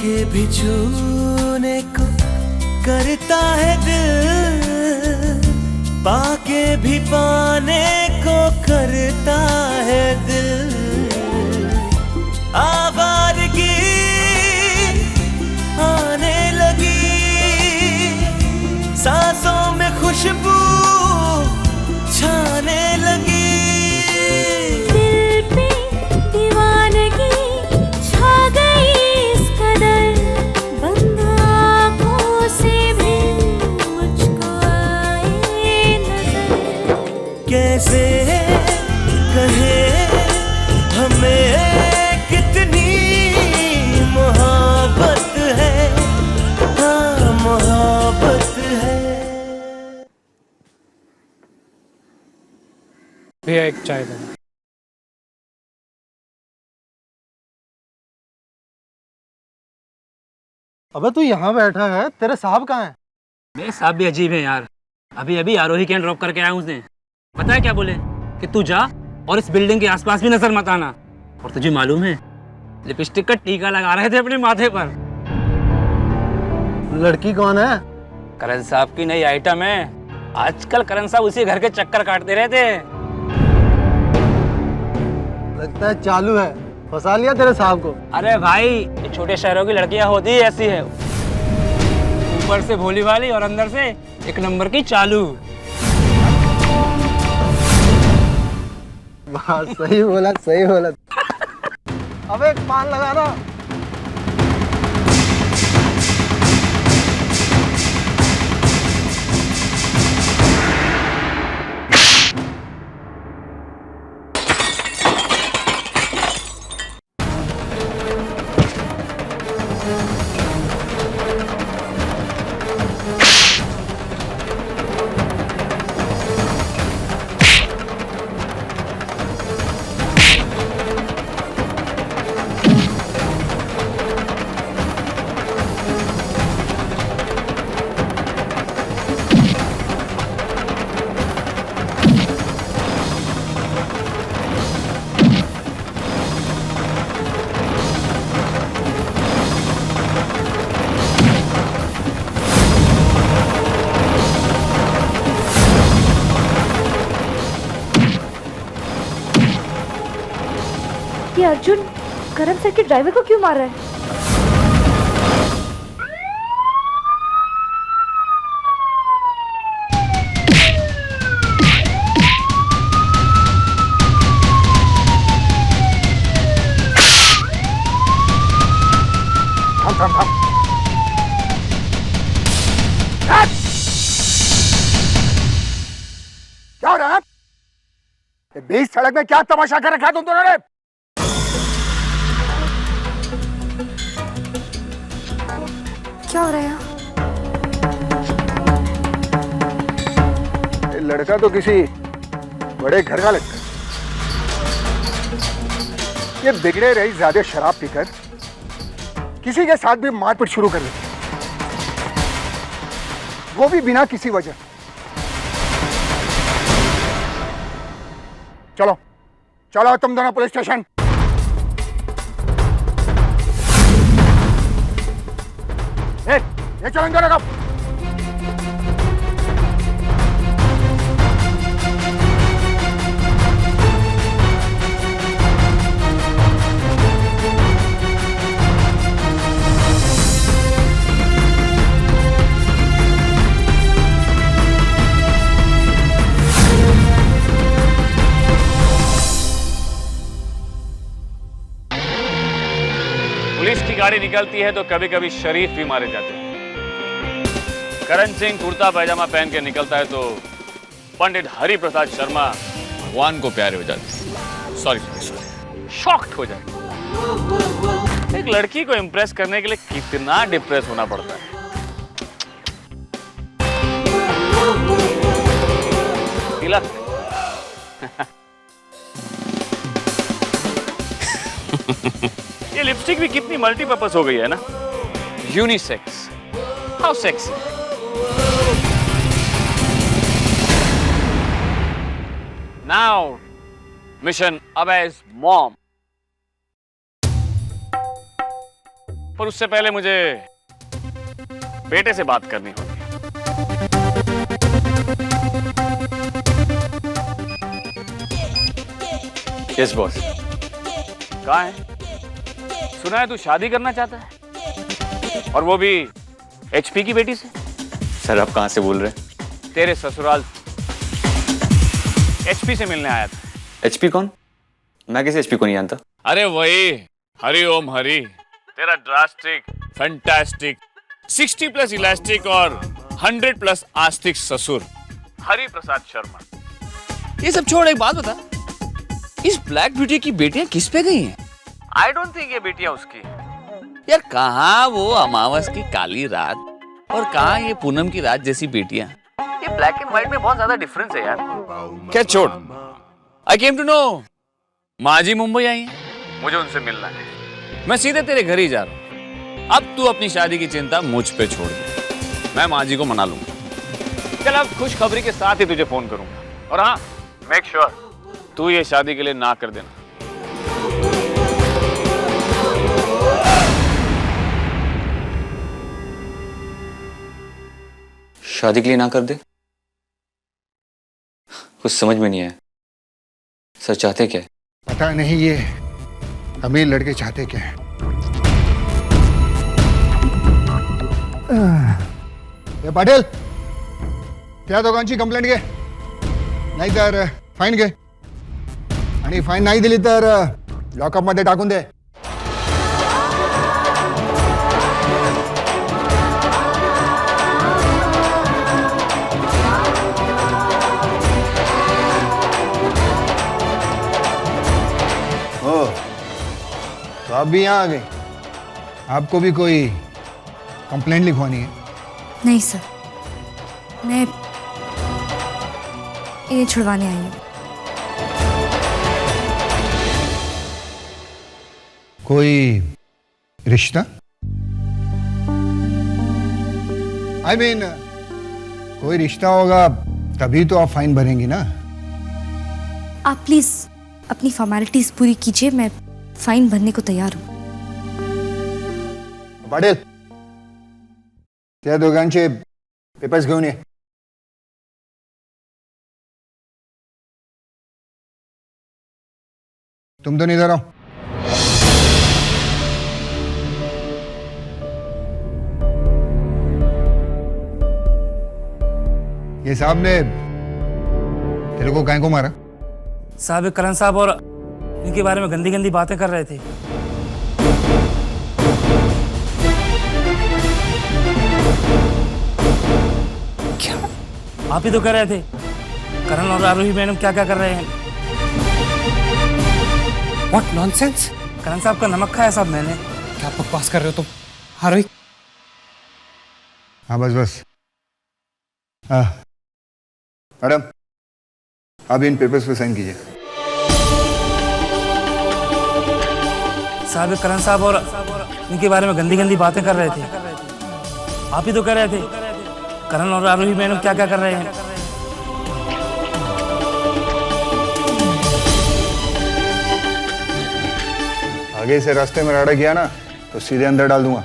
के भी छूने को करता है दिल, पाके भी पाने को करता है दिल। आवारगी आने लगी, सांसों में खुशबू छाने लगी। दिल पे दीवानगी छा गई इस कदर, बंद आँखों से भी मुझको आए नजर। कैसे कहे हमें कितनी मोहब्बत है, हाँ मोहब्बत है। भैया एक चाय दो। अबे तू यहाँ बैठा है, तेरे साहब कहाँ हैं? मेरे साहब भी अजीब है यार। अभी अभी आरोही कैंट ड्रॉप करके आया हूँ उसने। पता है क्या बोले कि तू जा और इस बिल्डिंग के आसपास भी नजर मत आना। और तुझे मालूम है लिपस्टिक का टीका लगा रहे थे अपने माथे पर। लड़की कौन है? करण साहब की नई आइटम है। आजकल करण साहब उसी घर के चक्कर काटते रहते। लगता है चालू है, फंसा लिया तेरे साहब को। अरे भाई ये छोटे शहरों की लड़कियां होती ही ऐसी है, ऊपर से भोली वाली और अंदर से एक नंबर की चालू। वाह, सही बोला सही बोला। अबे एक पान लगा ना। ये अर्जुन करम सर के ड्राइवर को क्यों मार रहा है? थम थम थम। क्या हो रहा है? बीच सड़क में क्या तमाशा कर रखा है तुम दोनों ने? क्या हो रहा है? ये लड़का तो किसी बड़े घर का लगता है। ये बिगड़े रही ज्यादा शराब पीकर किसी के साथ भी मारपीट शुरू कर देती, वो भी बिना किसी वजह। चलो चलो तुम दोनों पुलिस स्टेशन। ये चलो इन दोनों को। पुलिस की गाड़ी निकलती है तो कभी कभी शरीफ भी मारे जाते हैं। करण सिंह कुर्ता पैजामा पहन के निकलता है तो पंडित हरि प्रसाद शर्मा भगवान को प्यारे हो जाते। सॉरी शॉक्ड हो जाते। एक लड़की को इम्प्रेस करने के लिए कितना डिप्रेस होना पड़ता है। तिलक ये लिपस्टिक भी कितनी मल्टीपर्पस हो गई है ना। Unisex, how sexy. Now mission अबै's मॉम। पर उससे पहले मुझे बेटे से बात करनी होगी। Yes boss. कहाँ है? सुना है तू शादी करना चाहता है, और वो भी एचपी की बेटी से। सर आप कहाँ से बोल रहे हैं? तेरे ससुराल एचपी से मिलने आया था। एचपी कौन? मैं किसी एचपी को नहीं जानता। अरे वही हरि ओम हरि, तेरा ड्रास्टिक फैंटास्टिक 60+ इलास्टिक और 100+ आस्तिक ससुर हरि प्रसाद शर्मा। ये सब छोड़, एक बात बता, इस ब्लैक ब्यूटी की बेटियां किस पे गई हैं? आई डोंट थिंक ये बेटियां उसकी यार। कहाँ वो अमावस की काली रात और कहाँ ये पूनम की रात जैसी बेटियां। ये ब्लैक एंड व्हाइट में बहुत ज्यादा डिफरेंस है यार। क्या छोड़, आई केम टू नो माजी मुंबई आई है, मुझे उनसे मिलना है। मैं सीधे तेरे घर ही जा रहा हूँ। अब तू अपनी शादी की चिंता मुझ पे छोड़ दे, मैं माजी को मना लूंगा। चल अब खुशखबरी के साथ ही तुझे फोन करूंगा। और हाँ, मेक श्योर तू ये शादी के लिए ना कर देना। शादी के लिए ना कर दे? कुछ समझ में नहीं आया। सर चाहते क्या है? पता नहीं ये अमीर लड़के चाहते क्या है। ए पाटील, त्या दोघांची कंप्लेंट घे, नाहीतर फाईन घे, आणि फाईन नाही दिली तर लॉकअप मध्ये टाकून दे। तो आप भी यहाँ आ गए, आपको भी कोई कंप्लेंट लिखवानी है? नहीं सर, मैं इन्हें छुड़वाने आई हूँ। कोई रिश्ता? आई मीन कोई रिश्ता होगा तभी तो आप फाइन भरेंगी ना। आप प्लीज अपनी फॉर्मेलिटीज पूरी कीजिए, मैं फाइन भरने को तैयार हूँ। पाटील, त्या दोघांचे पेपर्स घेऊन ये। तुम तो नहीं इधर आओ। ये साहब ने तेरे को काहे को मारा? साहब करण साहब और इनके बारे में गंदी गंदी बातें कर रहे थे। क्या? आप ही तो कह रहे थे करण और आरोही मैडम क्या क्या कर रहे हैं। What nonsense? करण साहब का नमक खाया साहब मैंने। क्या बकवास कर रहे हो तुम? आरोही, हाँ बस बस। मैडम, आप इन पेपर्स पे साइन कीजिए। साहब करण साहब और इनके बारे में गंदी गंदी बातें कर रहे थे। आप ही तो कह रहे थे करण और आरोही मैडम क्या क्या कर रहे हैं। आगे से रास्ते में राड़ा किया ना तो सीधे अंदर डाल दूंगा।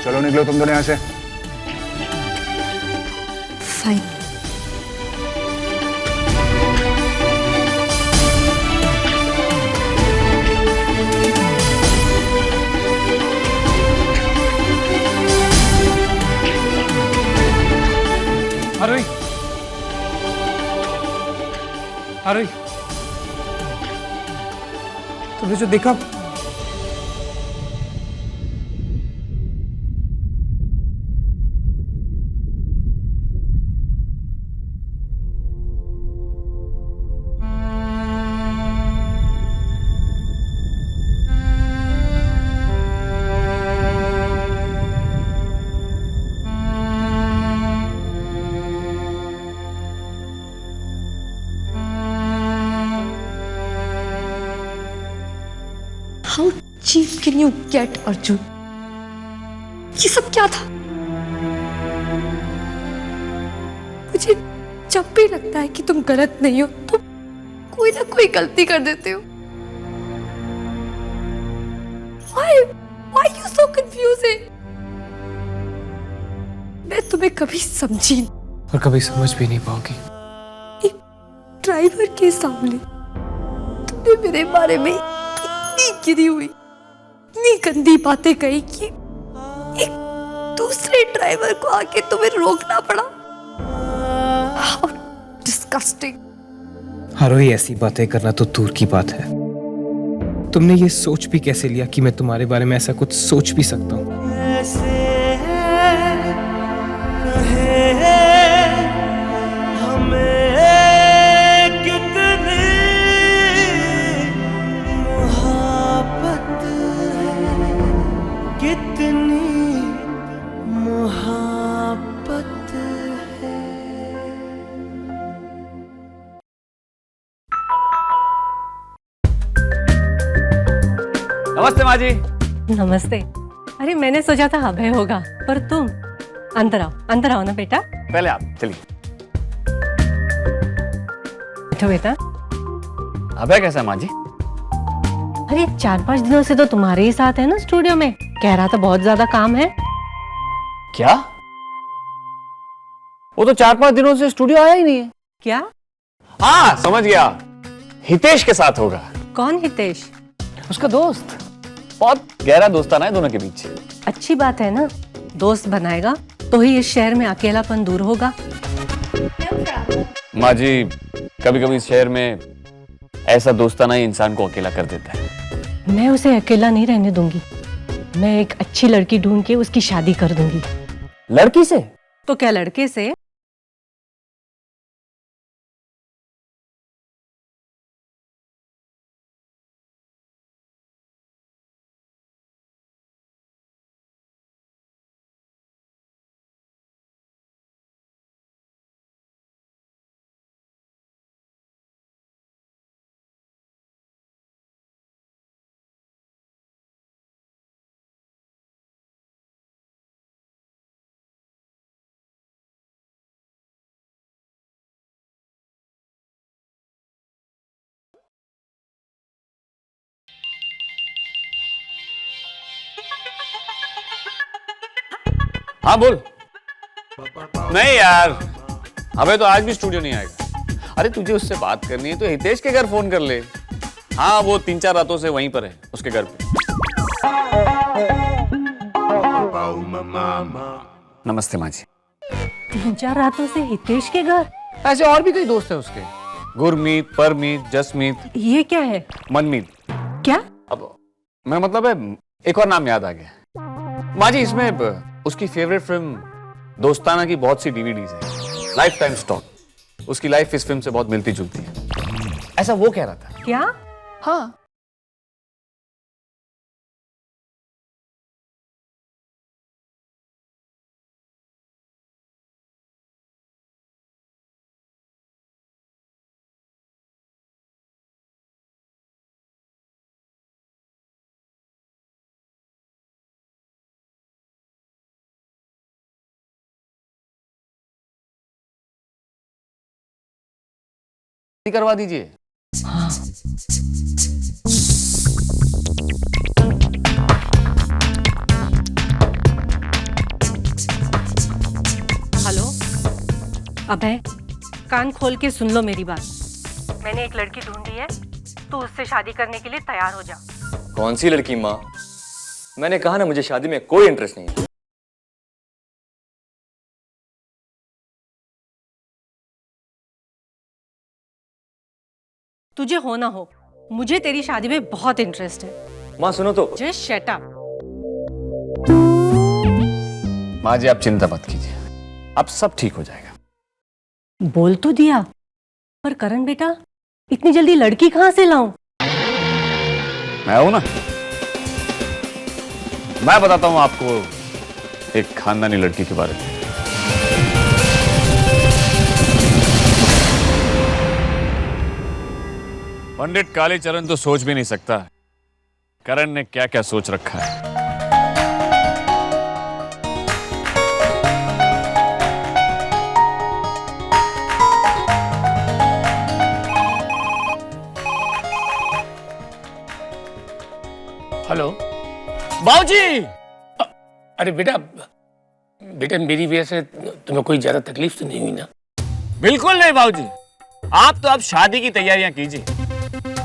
चलो निकलो तुम दोनों यहाँ से। फाइन। आरोही, आरोही, तुमने जो देखा how cheap can you get Arjun? ये सब क्या था? मुझे जब भी लगता है कि तुम गलत नहीं हो, तुम कोई ना कोई गलती कर देते हो। Why you so confusing? मैं तुम्हें कभी समझी नहीं। और कभी समझ भी नहीं पाओगी। एक ड्राइवर के सामने तुमने मेरे बारे में इतनी गिरी हुई, इतनी गंदी बातें कही कि एक दूसरे ड्राइवर को आके तुम्हें रोकना पड़ा। How disgusting! आरोही, ऐसी बातें करना तो दूर की बात है। तुमने ये सोच भी कैसे लिया कि मैं तुम्हारे बारे में ऐसा कुछ सोच भी सकता हूँ? कैसे कहे हमें कितनी मोहब्बत है, कितनी मोहब्बत है। नमस्ते माँ जी। नमस्ते। अरे मैंने सोचा था अभय होगा, पर तुम। अंदर आओ ना बेटा। पहले आप चलिए। बैठो बेटा। अभय कैसा है माँ जी? अरे 4-5 दिनों से तो तुम्हारे ही साथ है ना स्टूडियो में। कह रहा था बहुत ज्यादा काम है। क्या? वो तो 4-5 दिनों से स्टूडियो आया ही नहीं है। क्या? हाँ समझ गया, हितेश के साथ होगा। कौन हितेश? उसका दोस्त। बहुत गहरा दोस्ताना है दोनों के बीच। अच्छी बात है ना, दोस्त बनाएगा तो ही इस शहर में अकेलापन दूर होगा। माँ जी, कभी कभी इस शहर में ऐसा दोस्ताना ही इंसान को अकेला कर देता है। मैं उसे अकेला नहीं रहने दूंगी। मैं एक अच्छी लड़की ढूंढ के उसकी शादी कर दूंगी। लड़की से? तो क्या लड़के से? हाँ बोल। नहीं यार, अबे तो आज भी स्टूडियो नहीं आएगा। अरे तुझे उससे बात करनी है तो हितेश के घर फोन कर ले। हाँ वो 3-4 रातों से वहीं पर है, उसके घर पे। नमस्ते माँ जी। 3-4 रातों से हितेश के घर? ऐसे और भी कई दोस्त हैं उसके, गुरमीत, परमीत, जसमीत। ये क्या है? मनमीत। क्या? अब मैं मतलब है, एक और नाम याद आ गया माँ जी। इसमें उसकी फेवरेट फिल्म दोस्ताना की बहुत सी डीवीडीज है, लाइफ टाइम स्टॉक। उसकी लाइफ इस फिल्म से बहुत मिलती जुलती है, ऐसा वो कह रहा था। क्या? हाँ। करवा दीजिए। हेलो अभय, कान खोल के सुन लो मेरी बात। मैंने एक लड़की ढूंढी है, तू उससे शादी करने के लिए तैयार हो जा। कौन सी लड़की माँ? मैंने कहा ना मुझे शादी में कोई इंटरेस्ट नहीं है। तुझे हो ना हो, मुझे तेरी शादी में बहुत इंटरेस्ट है। माँ सुनो तो। Just shut up. माँ जी आप चिंता मत कीजिए, अब सब ठीक हो जाएगा। बोल तो दिया, पर करण बेटा इतनी जल्दी लड़की कहाँ से लाऊं? मैं हूं ना, मैं बताता हूं आपको एक खानदानी लड़की के बारे में। पंडित कालीचरण तो सोच भी नहीं सकता करण ने क्या क्या सोच रखा है। हेलो। बाबूजी। अरे बेटा, बेटा मेरी वजह से तुम्हें कोई ज्यादा तकलीफ तो नहीं हुई ना? बिल्कुल नहीं बाबूजी, आप तो अब शादी की तैयारियां कीजिए।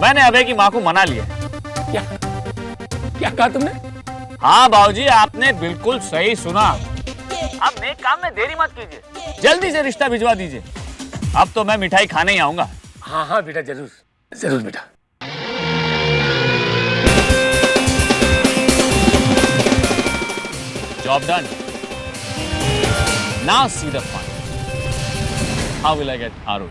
मैंने अभय की माँ को मना लिया। क्या क्या कहा तुमने? हाँ बाबूजी, आपने बिल्कुल सही सुना। अब नेक काम में देरी मत कीजिए, जल्दी से रिश्ता भिजवा दीजिए। अब तो मैं मिठाई खाने ही आऊंगा। हाँ हाँ बेटा, जरूर जरूर बेटा। Job done. Now see the fun. How will I get ROE?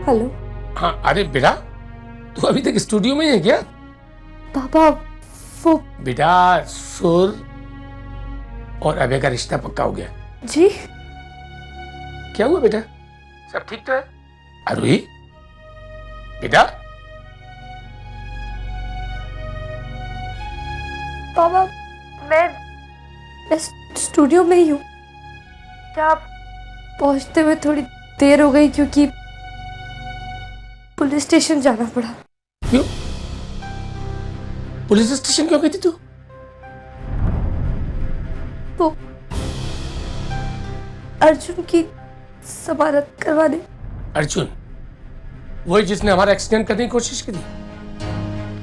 Hello हाँ अरे बेटा, तू अभी तक स्टूडियो में ही है क्या? पापा, वो बेटा सुर और अभय का रिश्ता पक्का हो गया। जी क्या हुआ बेटा, सब ठीक तो है? आरोही बेटा, पापा मैं स्टूडियो में ही हूँ। क्या पहुँचते हुए थोड़ी देर हो गई क्योंकि पुलिस स्टेशन जाना पड़ा। क्यों? पुलिस स्टेशन क्यों गई थी तू? वो अर्जुन की जमानत करवाने। अर्जुन वही जिसने हमारा एक्सीडेंट करने की कोशिश की थी,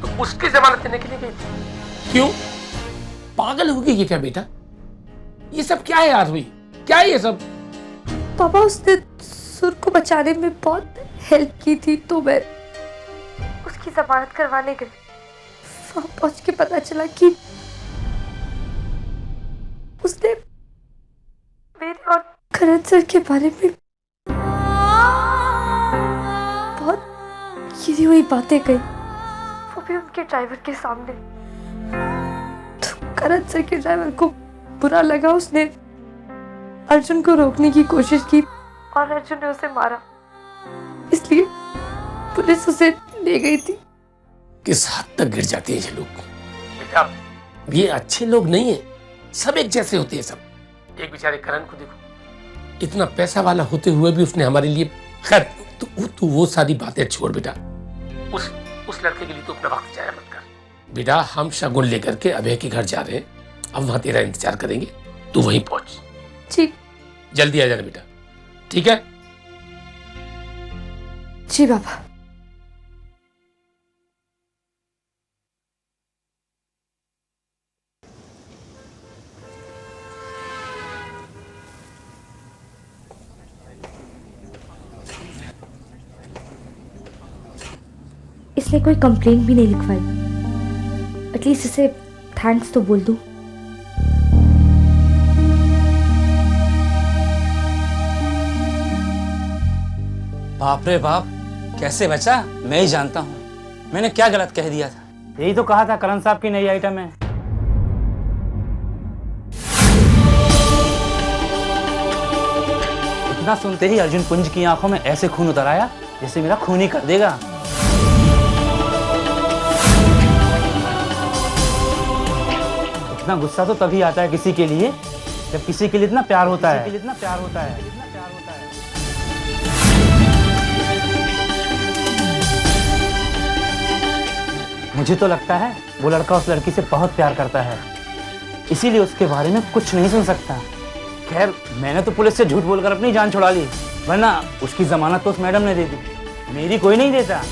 तो उसकी जमानत देने के लिए गई थी? क्यों? पागल हो गई है क्या बेटा? ये सब क्या है यार? हुई क्या है ये सब? पापा उसने सुर को बचाने में बहुत हेल्प की थी, तो मैं उसकी जमानत करवाने गई। वहां पहुंच के पता चला कि उसने मेरे और करण सर के बारे में बहुत गिरी हुई बातें कही, वो भी उनके ड्राइवर के सामने। तो करण सर के ड्राइवर को बुरा लगा, उसने अर्जुन को रोकने की कोशिश की और अर्जुन ने उसे मारा, इसलिए पुलिस उसे ले गई थी। किस हद तक गिर जाते हैं ये लोग? बेटा ये अच्छे लोग नहीं है, सब एक जैसे होते हैं सब। एक बेचारे करण को देखो, इतना पैसा वाला होते हुए भी उसने हमारे लिए। खैर तू वो सारी बातें छोड़ बेटा, उस लड़के के लिए तो अपना वक्त जाया मत कर। बेटा हम शगुन लेकर के अभय के घर जा रहे हैं, अब वहां तेरा इंतजार करेंगे, तू वहीं पहुंच। जी जल्दी आ जाना बेटा, ठीक है? जी बाबा। इसलिए कोई कंप्लेंट भी नहीं लिखवाई, एटलीस्ट इसे थैंक्स तो बोल दूं। बाप रे बाप, कैसे बचा? मैं ही जानता हूँ मैंने क्या गलत कह दिया था। यही तो कहा था करण साहब की नई आइटम है। इतना सुनते ही अर्जुन पुंज की आंखों में ऐसे खून उतर आया जैसे मेरा खून ही कर देगा। इतना गुस्सा तो तभी आता है किसी के लिए जब किसी के लिए इतना प्यार होता है। इतना प्यार होता है। मुझे तो लगता है वो लड़का उस लड़की से बहुत प्यार करता है, इसीलिए उसके बारे में कुछ नहीं सुन सकता। खैर मैंने तो पुलिस से झूठ बोलकर अपनी जान छुड़ा ली, वरना उसकी जमानत तो उस मैडम ने दे दी, मेरी कोई नहीं देता।